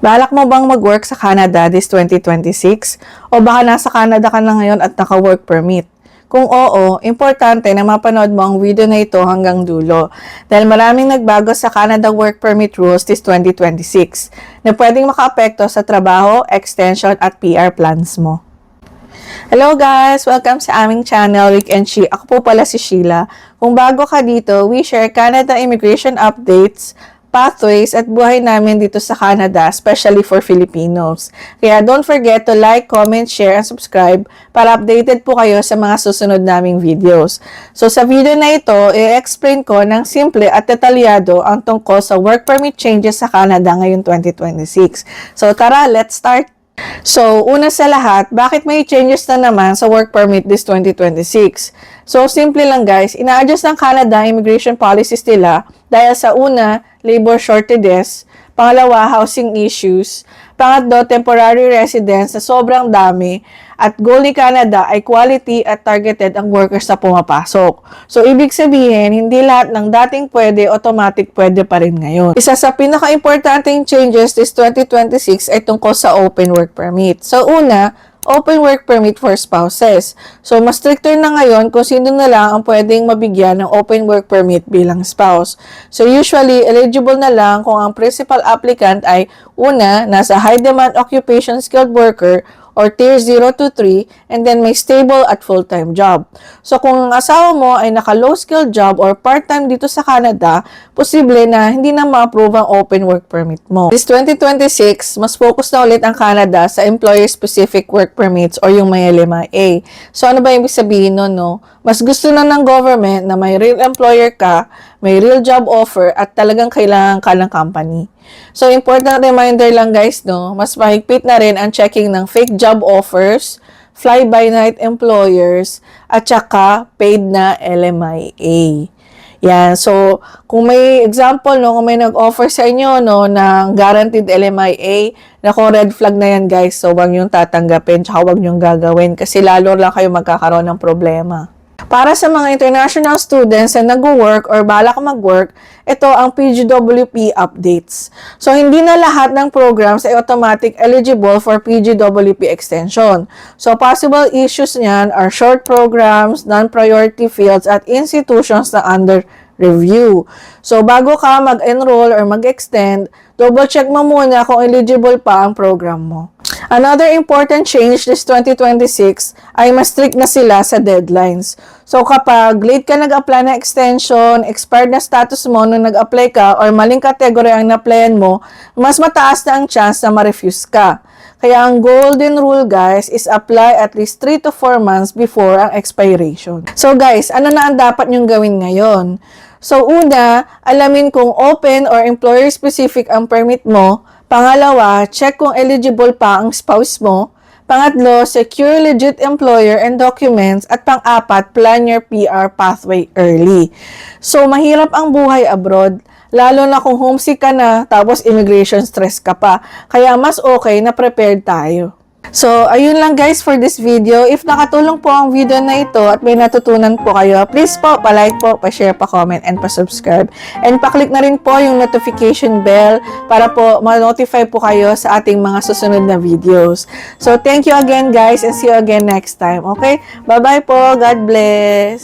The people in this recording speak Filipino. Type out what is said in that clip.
Balak mo bang mag-work sa Canada this 2026? O baka nasa Canada ka na ngayon at naka-work permit? Kung oo, importante na mapanood mo ang video na ito hanggang dulo dahil maraming nagbago sa Canada Work Permit Rules this 2026 na pwedeng makaapekto sa trabaho, extension at PR plans mo. Hello guys! Welcome sa aming channel, Rick and She. Ako po pala si Sheila. Kung bago ka dito, we share Canada immigration updates, pathways at buhay namin dito sa Canada, especially for Filipinos. Kaya don't forget to like, comment, share, and subscribe para updated po kayo sa mga susunod naming videos. So sa video na ito, i-explain ko ng simple at detalyado ang tungkol sa work permit changes sa Canada ngayong 2026. So tara, let's start! So, una sa lahat, bakit may changes na naman sa work permit this 2026? So, simple lang guys, ina-adjust ng Canada immigration policies nila dahil sa una, labor shortages, pangalawa, housing issues, pangatlo, temporary residents na sobrang dami, at goal ni Canada ay quality at targeted ang workers na pumapasok. So, ibig sabihin, hindi lahat ng dating pwede, automatic pwede pa rin ngayon. Isa sa pinaka-importanting changes this 2026 ay tungkol sa open work permit. So, una, open work permit for spouses. So, mas stricter na ngayon kung sino na lang ang pwedeng mabigyan ng open work permit bilang spouse. So, usually, eligible na lang kung ang principal applicant ay una, nasa high demand occupation skilled worker or tier 0 to 3, and then may stable at full-time job. So, kung ang asawa mo ay naka-low skilled job or part-time dito sa Canada, posible na hindi na ma-approve ang open work permit mo. This 2026, mas focus na ulit ang Canada sa employer-specific work permits or yung may LMIA. So, ano ba ibig sabihin nun, no? Mas gusto na ng government na may real employer ka, may real job offer, at talagang kailangan ka ng company. So, important reminder lang guys, no? Mas mahigpit na rin ang checking ng fake job offers, fly-by-night employers, at saka paid na LMIA. Yan. So, kung may example, no, kung may nag-offer sa inyo, no, ng guaranteed LMIA, naku, red flag na yan guys. So, huwag niyong tatanggapin, tsaka huwag niyong gagawin kasi lalo lang kayo magkakaroon ng problema. Para sa mga international students na nag-work or balak mag-work, ito ang PGWP updates. So, hindi na lahat ng programs ay automatic eligible for PGWP extension. So, possible issues niyan are short programs, non-priority fields, at institutions na under review. So, bago ka mag-enroll or mag-extend, double-check mo muna kung eligible pa ang program mo. Another important change this 2026 ay mas strict na sila sa deadlines. So, kapag late ka nag-apply na extension, expired na status mo nung nag-apply ka, or maling category ang na-applyan mo, mas mataas na ang chance na ma-refuse ka. Kaya ang golden rule guys is apply at least 3 to 4 months before ang expiration. So guys, ano na ang dapat nyong gawin ngayon? So una, alamin kung open or employer-specific ang permit mo. Pangalawa, check kung eligible pa ang spouse mo. Pangatlo, secure legit employer and documents. At pang-apat, plan your PR pathway early. So, mahirap ang buhay abroad, lalo na kung homesick ka na, tapos immigration stress ka pa. Kaya mas okay na prepared tayo. So, ayun lang guys for this video. If nakatulong po ang video na ito at may natutunan po kayo, please po, pa-like po, pa-share, pa-comment, and pa-subscribe. And pa-click na rin po yung notification bell para po ma-notify po kayo sa ating mga susunod na videos. So, thank you again guys and see you again next time. Okay? Bye-bye po. God bless.